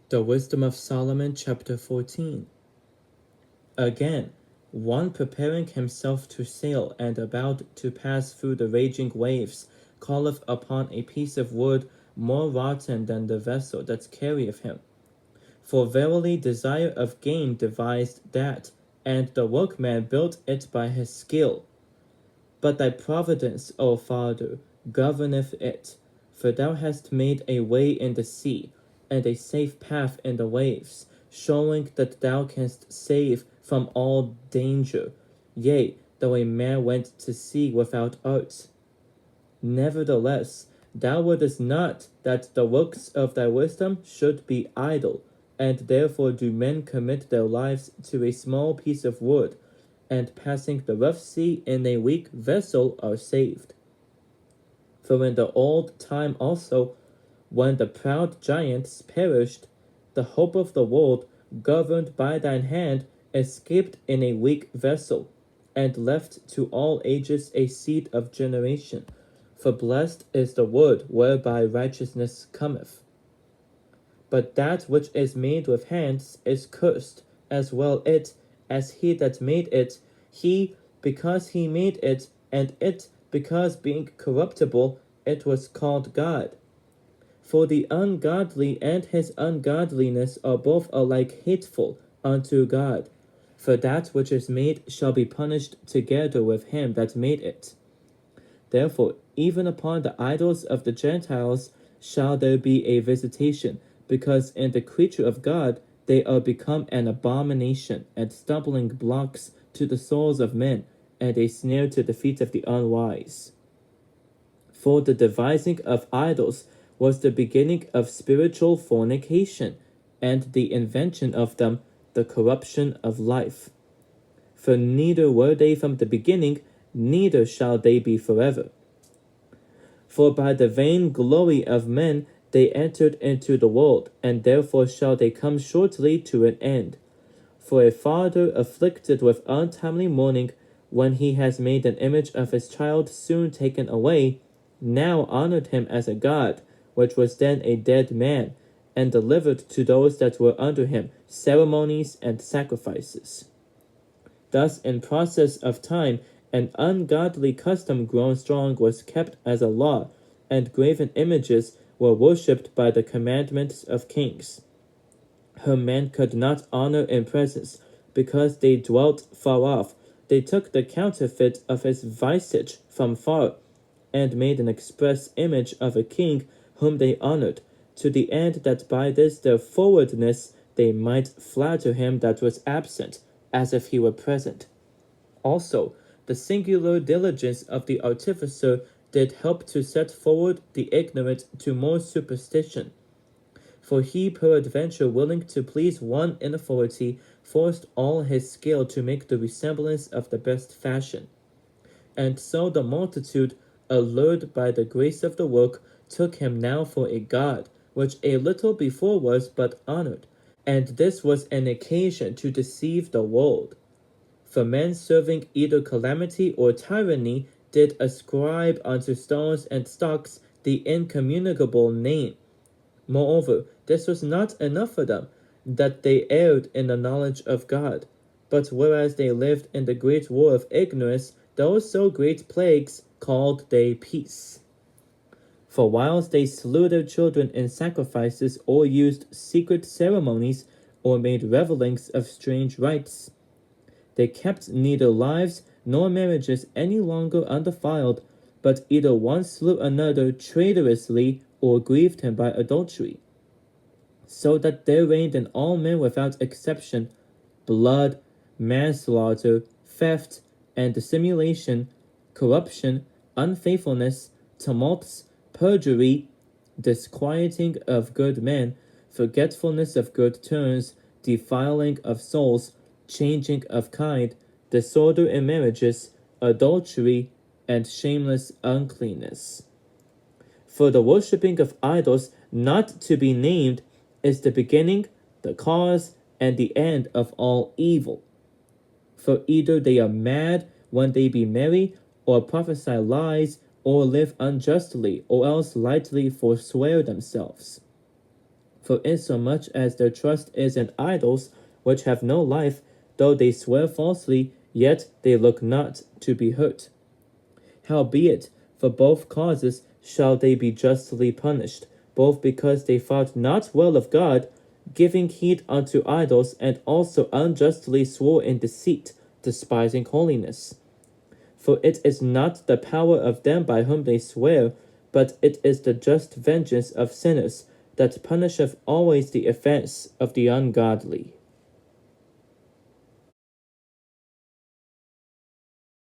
The Wisdom of Solomon, chapter 14. Again, one preparing himself to sail and about to pass through the raging waves calleth upon a piece of wood more rotten than the vessel that carrieth him. For verily desire of gain devised that, and the workman built it by his skill. But thy providence, O Father, governeth it, for thou hast made a way in the sea, and a safe path in the waves, showing that thou canst save from all danger, yea, though a man went to sea without arts. Nevertheless, thou wouldest not that the works of thy wisdom should be idle, and therefore do men commit their lives to a small piece of wood, and passing the rough sea in a weak vessel are saved. For in the old time also, when the proud giants perished, the hope of the world, governed by thine hand, escaped in a weak vessel, and left to all ages a seed of generation. For blessed is the word whereby righteousness cometh. But that which is made with hands is cursed, as well it as he that made it, he because he made it, and it because being corruptible it was called God. For the ungodly and his ungodliness are both alike hateful unto God. For that which is made shall be punished together with him that made it. Therefore, even upon the idols of the Gentiles shall there be a visitation, because in the creature of God they are become an abomination and stumbling blocks to the souls of men, and a snare to the feet of the unwise. For the devising of idols was the beginning of spiritual fornication, and the invention of them the corruption of life. For neither were they from the beginning, neither shall they be forever. For by the vain glory of men they entered into the world, and therefore shall they come shortly to an end. For a father afflicted with untimely mourning, when he has made an image of his child soon taken away, now honored him as a god, which was then a dead man, and delivered to those that were under him ceremonies and sacrifices. Thus in process of time an ungodly custom grown strong was kept as a law, and graven images were worshipped by the commandments of kings, whom men could not honor in presence, because they dwelt far off. They took the counterfeit of his visage from far, and made an express image of a king whom they honored, to the end that by this their forwardness they might flatter him that was absent, as if he were present. Also, the singular diligence of the artificer did help to set forward the ignorant to more superstition. For he, peradventure, willing to please one in authority, forced all his skill to make the resemblance of the best fashion. And so the multitude, allured by the grace of the work, took him now for a god, which a little before was but honored, and this was an occasion to deceive the world. For men serving either calamity or tyranny did ascribe unto stones and stocks the incommunicable name. Moreover, this was not enough for them, that they erred in the knowledge of God. But whereas they lived in the great war of ignorance, those so great plagues called they peace. For whilst they slew their children in sacrifices, or used secret ceremonies, or made revellings of strange rites, they kept neither lives nor marriages any longer undefiled, but either one slew another traitorously, or grieved him by adultery. So that there reigned in all men without exception blood, manslaughter, theft, and dissimulation, corruption, unfaithfulness, tumults, perjury, disquieting of good men, forgetfulness of good turns, defiling of souls, changing of kind, disorder in marriages, adultery, and shameless uncleanness. For the worshipping of idols not to be named is the beginning, the cause, and the end of all evil. For either they are mad when they be merry, or prophesy lies, or live unjustly, or else lightly forswear themselves. For insomuch as their trust is in idols, which have no life, though they swear falsely, yet they look not to be hurt. Howbeit, for both causes shall they be justly punished, both because they thought not well of God, giving heed unto idols, and also unjustly swore in deceit, despising holiness. For it is not the power of them by whom they swear, but it is the just vengeance of sinners, that punisheth always the offense of the ungodly.